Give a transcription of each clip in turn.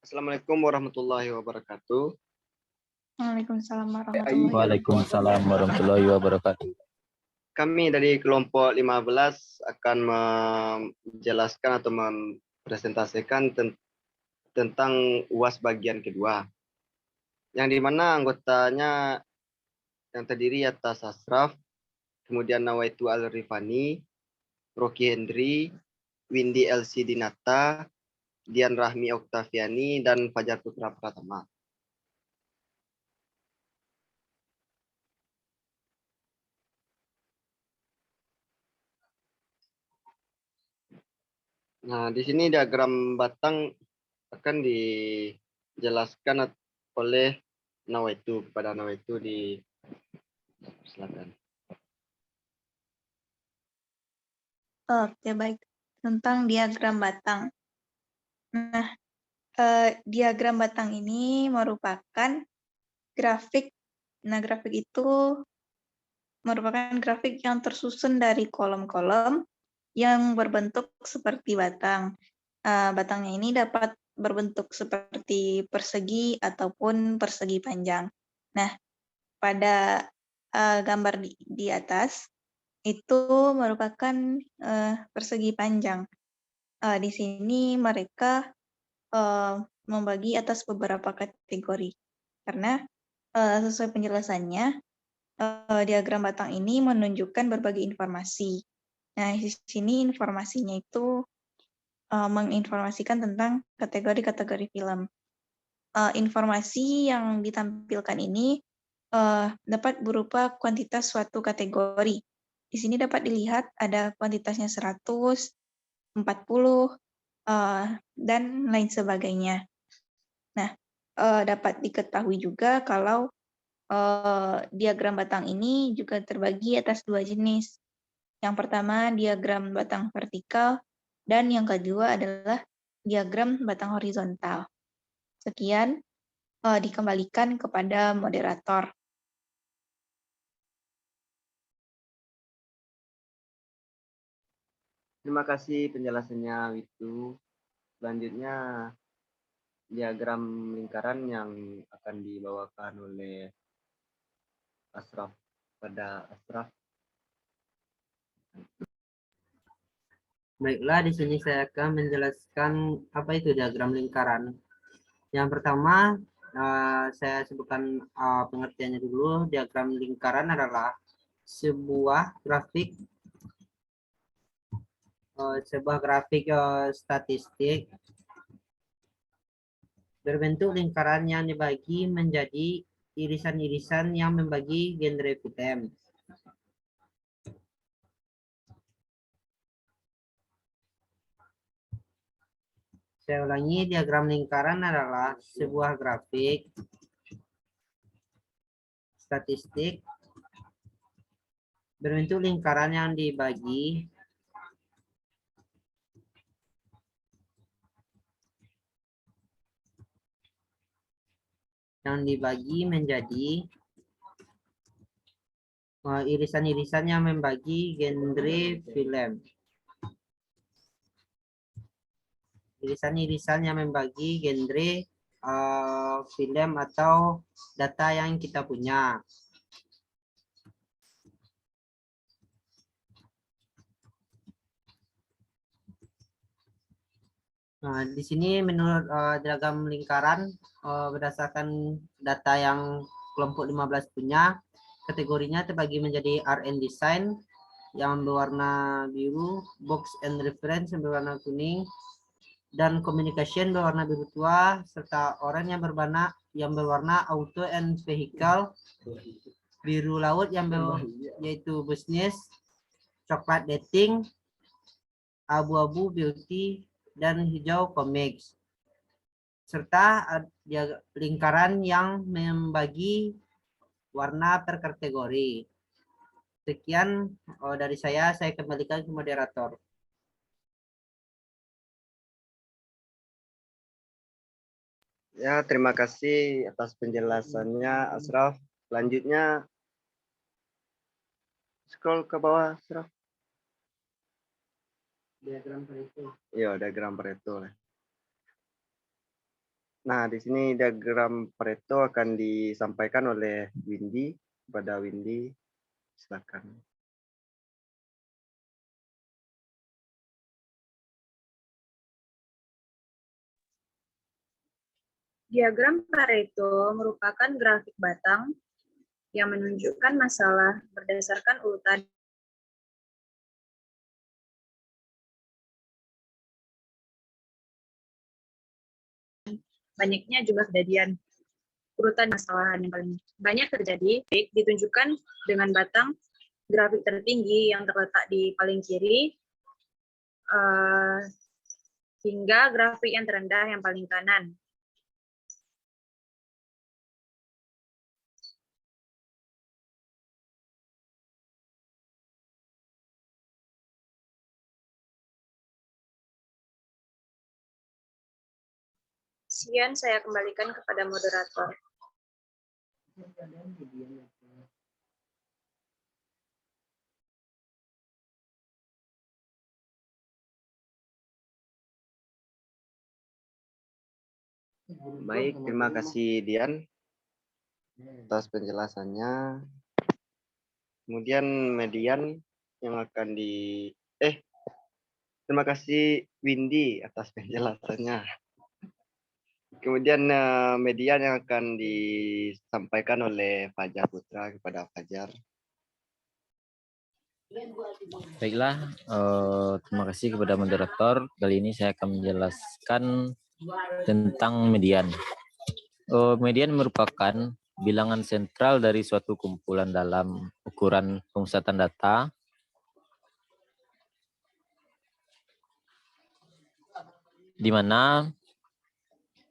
Assalamualaikum warahmatullahi wabarakatuh. Waalaikumsalam warahmatullahi wabarakatuh. Waalaikumsalam warahmatullahi wabarakatuh. Kami dari kelompok 15 akan menjelaskan atau mempresentasikan tentang UAS bagian kedua. Yang dimana anggotanya yang terdiri atas Asraf, kemudian Nawaitu Al-Rifani, Rocky Hendri, Windy Elsie Dinata, Dian Rahmi Oktaviani, dan Fajar Putra Pratama. Nah, di sini diagram batang akan dijelaskan oleh Nawaitu, kepada Nawaitu di silakan. Oke, baik. Tentang diagram batang. Nah, diagram batang ini merupakan grafik. Nah, grafik itu merupakan grafik yang tersusun dari kolom-kolom yang berbentuk seperti batang. Batangnya ini dapat berbentuk seperti persegi ataupun persegi panjang. Nah, pada gambar di atas itu merupakan persegi panjang. Di sini mereka membagi atas beberapa kategori karena sesuai penjelasannya diagram batang ini menunjukkan berbagai informasi. Nah, di sini informasinya itu menginformasikan tentang kategori-kategori film. Informasi yang ditampilkan ini dapat berupa kuantitas suatu kategori. Di sini dapat dilihat ada kuantitasnya 100, 40, dan lain sebagainya. Nah, dapat diketahui juga kalau diagram batang ini juga terbagi atas dua jenis. Yang pertama diagram batang vertikal dan yang kedua adalah diagram batang horizontal. Sekian, dikembalikan kepada moderator. Terima kasih penjelasannya, Witu. Selanjutnya diagram lingkaran yang akan dibawakan oleh Asraf. Pada Asraf. Baiklah, di sini saya akan menjelaskan apa itu diagram lingkaran. Yang pertama, saya sebutkan pengertiannya dulu. Diagram lingkaran adalah sebuah grafik statistik berbentuk lingkaran yang dibagi menjadi irisan-irisan yang membagi genre film. Saya ulangi, diagram lingkaran adalah sebuah grafik statistik berbentuk lingkaran yang dibagi menjadi irisan-irisan yang membagi genre film. Irisan-irisan yang membagi genre film atau data yang kita punya. Nah, di sini menurut diagram lingkaran berdasarkan data yang kelompok 15 punya, kategorinya terbagi menjadi art and design yang berwarna biru, box and reference yang berwarna kuning, dan communication berwarna biru tua, serta orange yang berwarna auto and vehicle, biru laut yaitu business, coklat dating, abu-abu beauty, dan hijau comics, serta lingkaran yang membagi warna per kategori. Sekian dari saya kembalikan ke moderator. Ya, terima kasih atas penjelasannya, Asraf. Selanjutnya, scroll ke bawah, Asraf. Diagram Pareto. Iya, diagram Pareto. Nah, di sini diagram Pareto akan disampaikan oleh Windy. Kepada Windy, silakan. Diagram Pareto merupakan grafik batang yang menunjukkan masalah berdasarkan urutan banyaknya jumlah kejadian. Urutan masalah yang paling banyak terjadi ditunjukkan dengan batang grafik tertinggi yang terletak di paling kiri hingga grafik yang terendah yang paling kanan. Sekian saya kembalikan kepada moderator. Baik, terima kasih Dian atas penjelasannya. Kemudian Median yang akan terima kasih Windy atas penjelasannya. Kemudian Median yang akan disampaikan oleh Fajar Putra kepada Fajar. Baiklah, terima kasih kepada moderator. Kali ini saya akan menjelaskan tentang median. Median merupakan bilangan sentral dari suatu kumpulan dalam ukuran pemusatan data.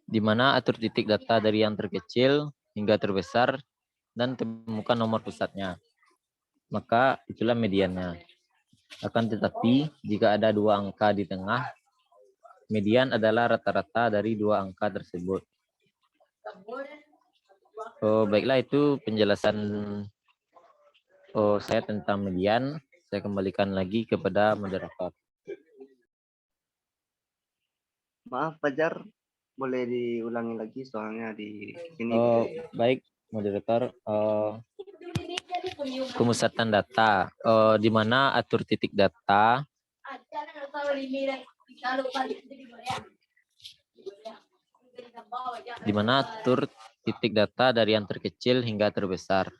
Di mana atur titik data dari yang terkecil hingga terbesar dan temukan nomor pusatnya. Maka itulah mediannya. Akan tetapi, jika ada dua angka di tengah, median adalah rata-rata dari dua angka tersebut. Baiklah, itu penjelasan saya tentang median. Saya kembalikan lagi kepada moderator. Maaf Fajar, boleh diulangi lagi soalnya di sini. Baik, moderator. Pemusatan data, di mana atur titik data dari yang terkecil hingga terbesar.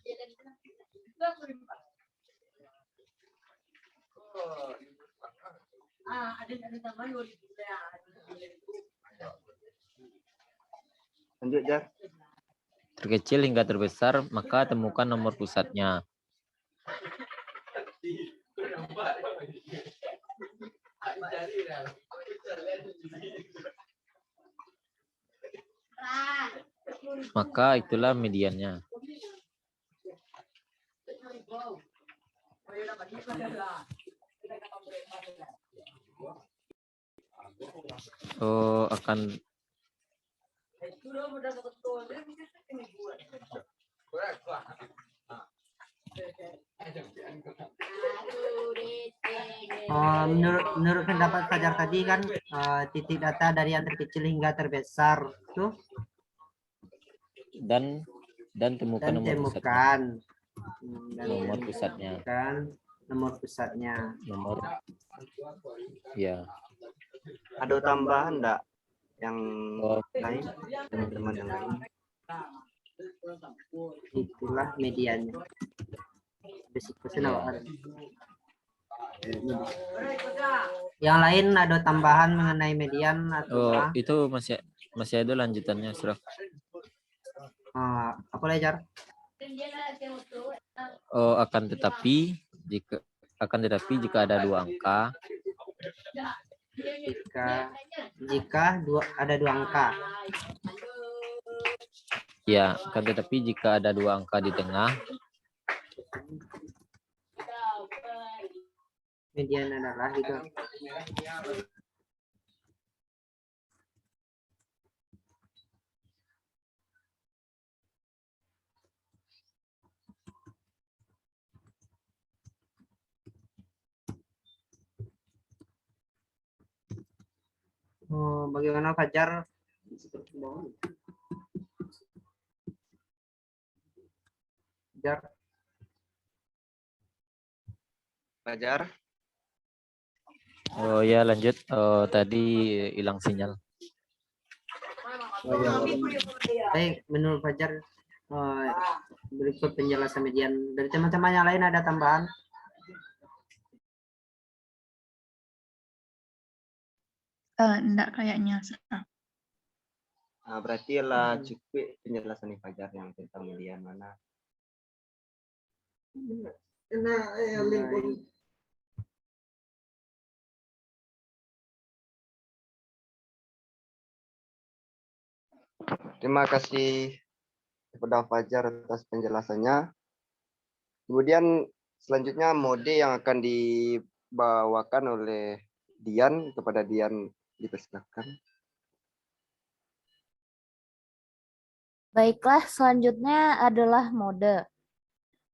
Lanjut, Jar. Terkecil hingga terbesar, maka temukan nomor pusatnya. Maka itulah mediannya. Akan menurut pendapat Fajar tadi kan titik data dari yang terkecil hingga terbesar tuh dan temukan nomor pusatnya. Nomor pusatnya. Ya. Ada tambahan enggak yang lain, teman-teman yang lain? Itulah mediannya. Yang lain ada tambahan mengenai median atau itu masih ada lanjutannya, Surah. apa Lejar? Akan tetapi jika ada dua angka, ada dua angka. Ya, akan tetapi jika ada dua angka di tengah, median adalah gitu. Bagaimana Fajar Fajar. Fajar. Oh ya, lanjut. Tadi hilang sinyal. Baik, menurut Fajar, berikut penjelasan median. Dari teman-teman yang lain ada tambahan? Enggak kayaknya. Nah, berarti lah cukup penjelasan nih Fajar yang tentang median mana. Baik. Terima kasih kepada Fajar atas penjelasannya. Kemudian selanjutnya mode yang akan dibawakan oleh Dian, kepada Dian dipersilakan. Baiklah, selanjutnya adalah mode.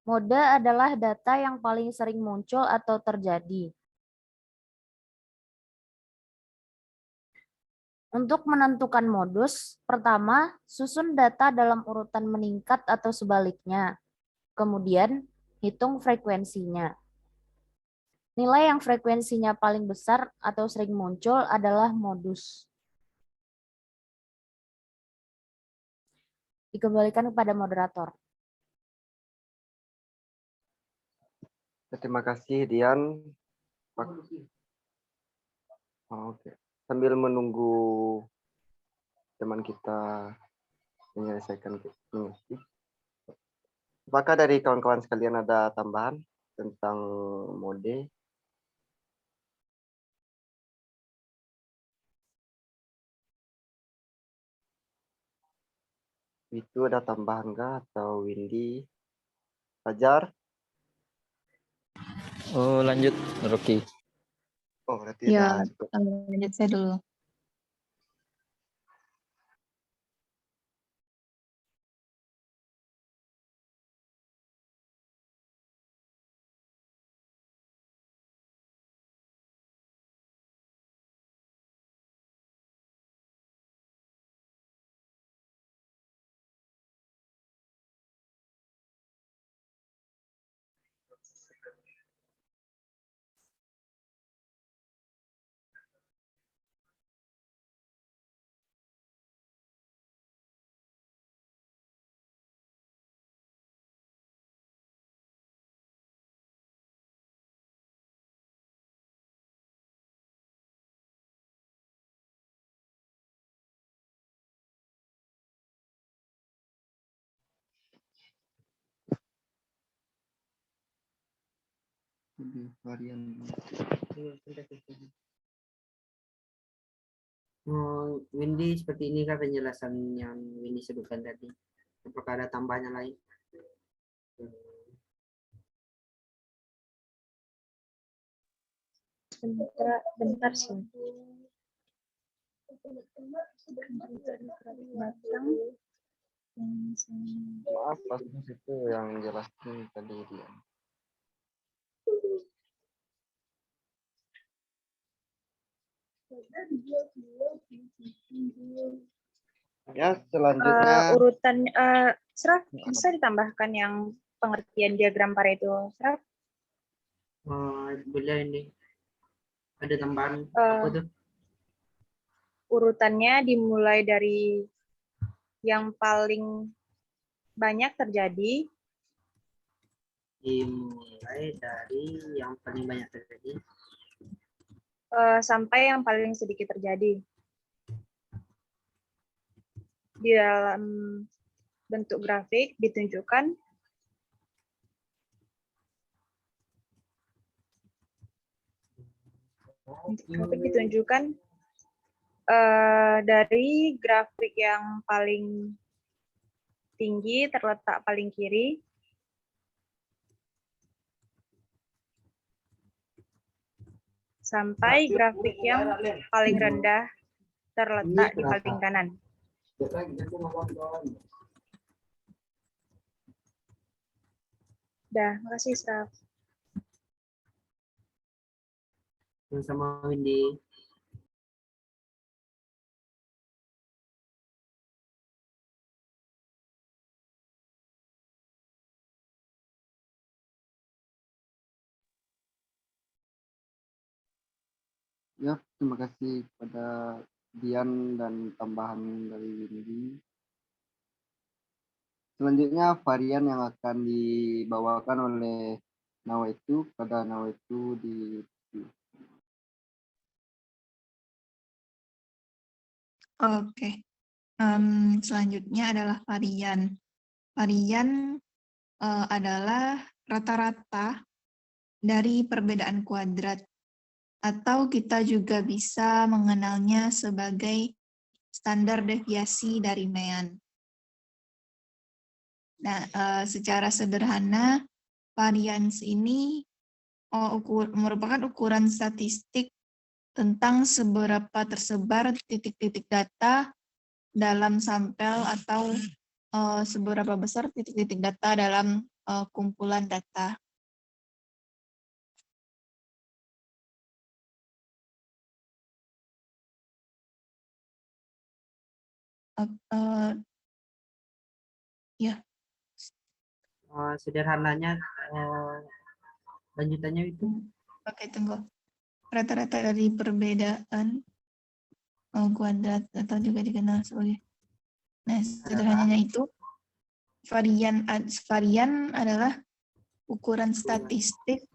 Mode adalah data yang paling sering muncul atau terjadi. Untuk menentukan modus, pertama, susun data dalam urutan meningkat atau sebaliknya. Kemudian, hitung frekuensinya. Nilai yang frekuensinya paling besar atau sering muncul adalah modus. Dikembalikan kepada moderator. Terima kasih Dian. Oke. Sambil menunggu teman kita menyelesaikan mengisi. Apakah dari kawan-kawan sekalian ada tambahan tentang mode? Itu ada tambahan nggak atau Windy? Fajar? Oh, lanjut, Rocky. Oh, berarti Ya, udah cukup. lanjut saya dulu. Windy, seperti ini kan penjelasan yang Windy sebutkan tadi. Apakah ada tambahannya lain? Bentar sih. Batang. Maaf, pas itu yang jelasin tadi Dian. Ya, selanjutnya Urutan Seraf bisa ditambahkan yang pengertian diagram Pareto. Seraf, Boleh ini. Ada tambahan apa tuh? urutannya dimulai dari yang paling banyak terjadi Dimulai dari yang paling banyak terjadi. sampai yang paling sedikit terjadi. Di dalam bentuk grafik ditunjukkan dari grafik yang paling tinggi terletak paling kiri sampai grafik yang paling rendah terletak di paling kanan. Dah, makasih Straf. Sama Windy. Ya, terima kasih kepada Dian dan tambahan dari Windy. Selanjutnya varian yang akan dibawakan oleh Nawaitu pada Nawaitu di Oke. Selanjutnya adalah varian. Varian adalah rata-rata dari perbedaan kuadrat, atau kita juga bisa mengenalnya sebagai standar deviasi dari mean. Nah, secara sederhana, varians ini merupakan ukuran statistik tentang seberapa tersebar titik-titik data dalam sampel atau seberapa besar titik-titik data dalam kumpulan data. Ya, Sederhananya lanjutannya itu oke, tunggu. Rata-rata dari perbedaan kuadrat atau juga dikenal sebagai. Nah, sederhananya itu varian adalah ukuran statistik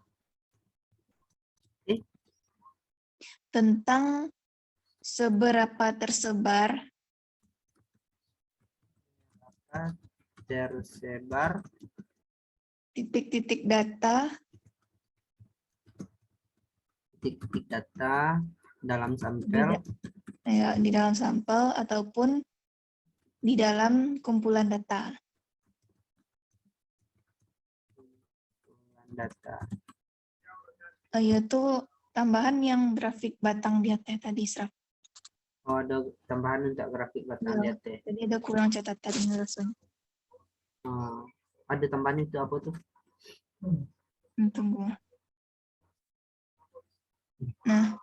tentang seberapa tersebar titik-titik data dalam sampel di dalam sampel ataupun di dalam kumpulan data. Yaitu tambahan yang grafik batang di atas tadi, Sraf. Oh, ada tambahan untuk grafik batang di atas. Jadi ada kurang catatan ini rasanya. Ada tambahan itu apa tuh? Tunggu. Nah,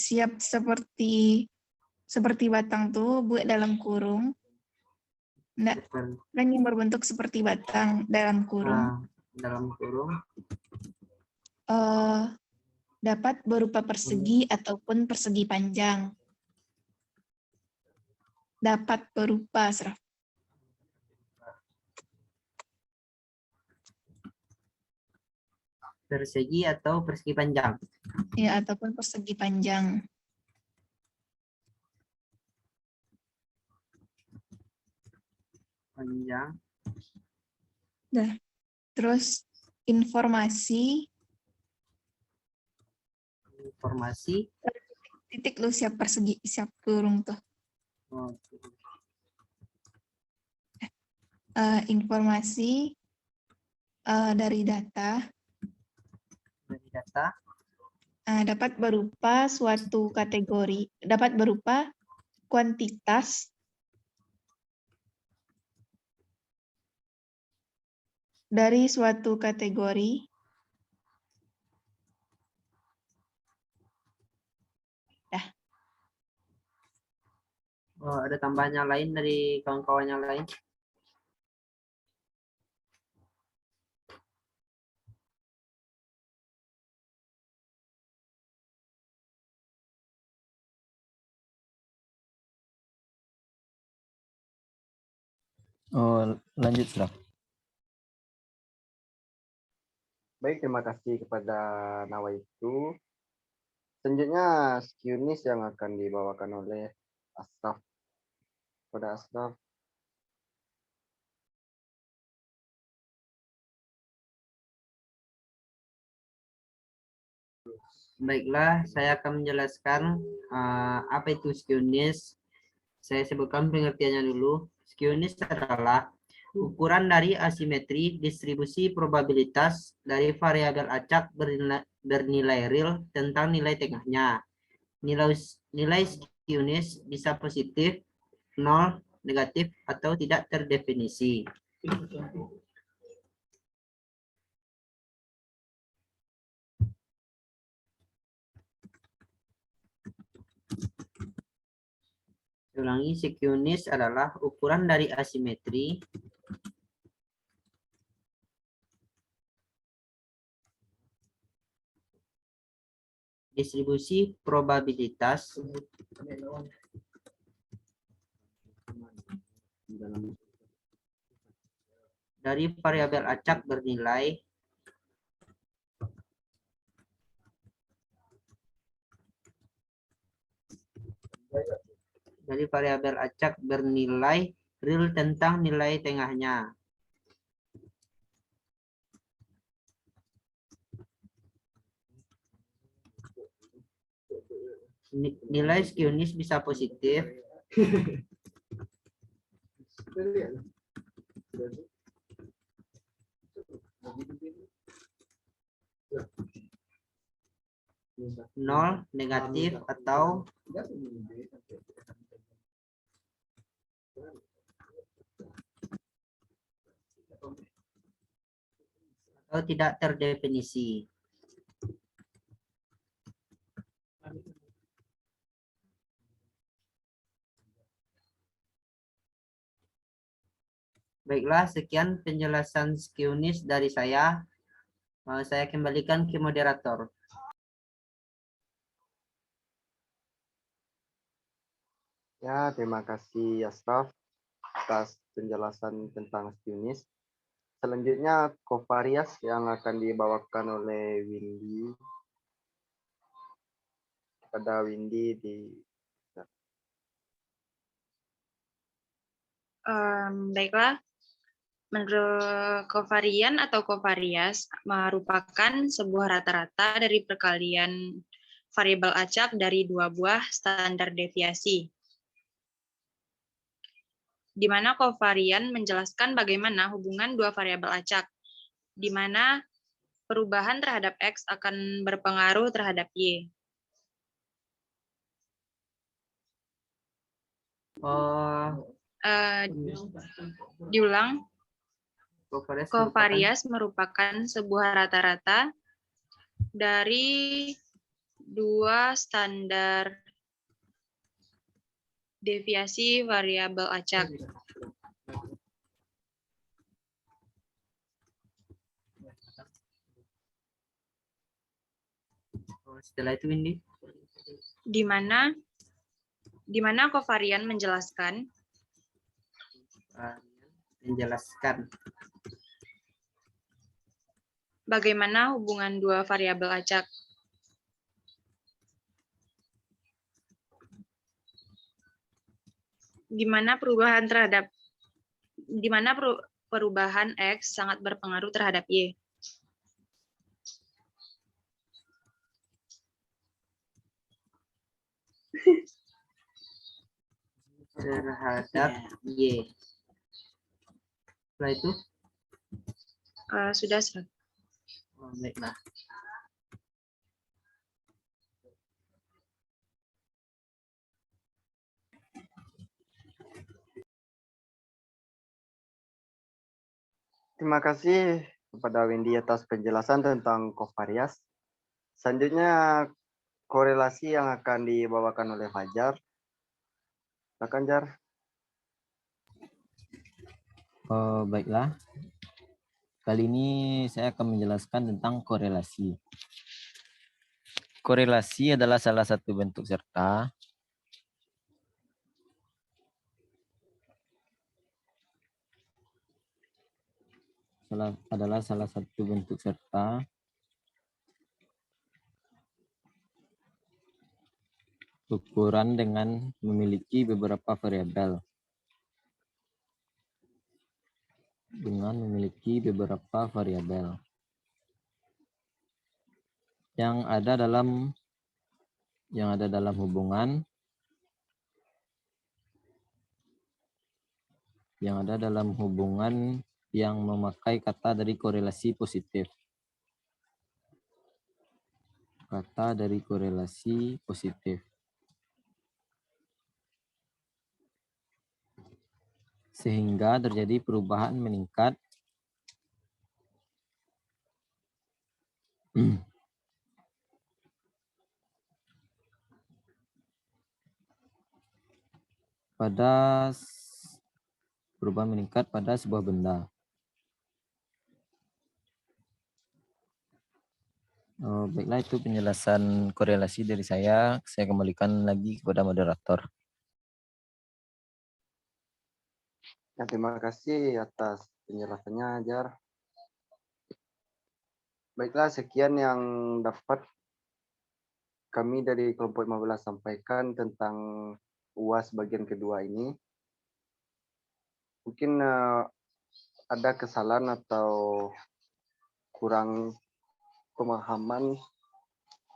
siap seperti batang tuh buat dalam kurung. Enggak, kan yang berbentuk seperti batang dalam kurung. Dalam kurung. Dapat berupa persegi ataupun persegi panjang. Dapat berupa, Sraf. Persegi atau persegi panjang? Ya, ataupun persegi panjang. Panjang. Nah, terus informasi. Titik lu siap persegi, siap kurung tuh. Informasi dari data. Dapat berupa suatu kategori, dapat berupa kuantitas dari suatu kategori ada tambahannya lain dari kawan-kawannya lain. Oh, lanjut, Sraf. Baik, terima kasih kepada Nawaitu. Selanjutnya Q-Nis yang akan dibawakan oleh Asraf. Pada Asraf. Baiklah, saya akan menjelaskan apa itu Q-Nis. Saya sebutkan pengertiannya dulu. Q-Nis adalah ukuran dari asimetri distribusi probabilitas dari variabel acak bernilai real tentang nilai tengahnya. Nilai Q-Nis bisa positif, 0, negatif, atau tidak terdefinisi. Ulangi, Q-Nis adalah ukuran dari asimetri distribusi probabilitas dari variabel acak bernilai real tentang nilai tengahnya. Nilai skewness bisa positif nol, negatif, atau tidak terdefinisi. Baiklah, sekian penjelasan skewness dari saya. Saya kembalikan ke moderator. Ya, terima kasih Ashraf atas penjelasan tentang skewness. Selanjutnya covariance yang akan dibawakan oleh Windy. Kepada Windy di Baiklah, menurut covariance atau covariance merupakan sebuah rata-rata dari perkalian variabel acak dari dua buah standar deviasi, di mana covariance menjelaskan bagaimana hubungan dua variabel acak, di mana perubahan terhadap X akan berpengaruh terhadap Y. Diulang, covariance merupakan sebuah rata-rata dari dua standar deviasi variabel acak. Setelah itu Windy. Di mana covariance menjelaskan bagaimana hubungan dua variabel acak. Di mana perubahan X sangat berpengaruh terhadap Y. Terhadap Y. Setelah itu? Sudah. Baiklah. Terima kasih kepada Windy atas penjelasan tentang covariance. Selanjutnya korelasi yang akan dibawakan oleh Fajar. Silakan Jar. Baiklah. Kali ini saya akan menjelaskan tentang korelasi. Korelasi adalah salah satu bentuk serta ukuran dengan memiliki beberapa variabel. Yang ada dalam hubungan yang memakai kata dari korelasi positif. Sehingga terjadi perubahan meningkat pada sebuah benda. Oh, baiklah, itu penjelasan korelasi dari saya. Saya kembalikan lagi kepada moderator. Ya, terima kasih atas penjelasannya, Jar. Baiklah, sekian yang dapat kami dari kelompok 15 sampaikan tentang UAS bagian kedua ini. Mungkin ada kesalahan atau kurang pemahaman,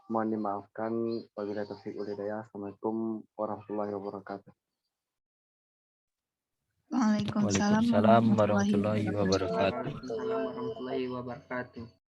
mohon dimaafkan. Wabillahi taufiq wal hidayah. Assalamualaikum warahmatullahi wabarakatuh. Waalaikumsalam Waalaikumsalam warahmatullahi warahmatullahi wabarakatuh. wabarakatuh. Waalaikumsalam warahmatullahi wabarakatuh.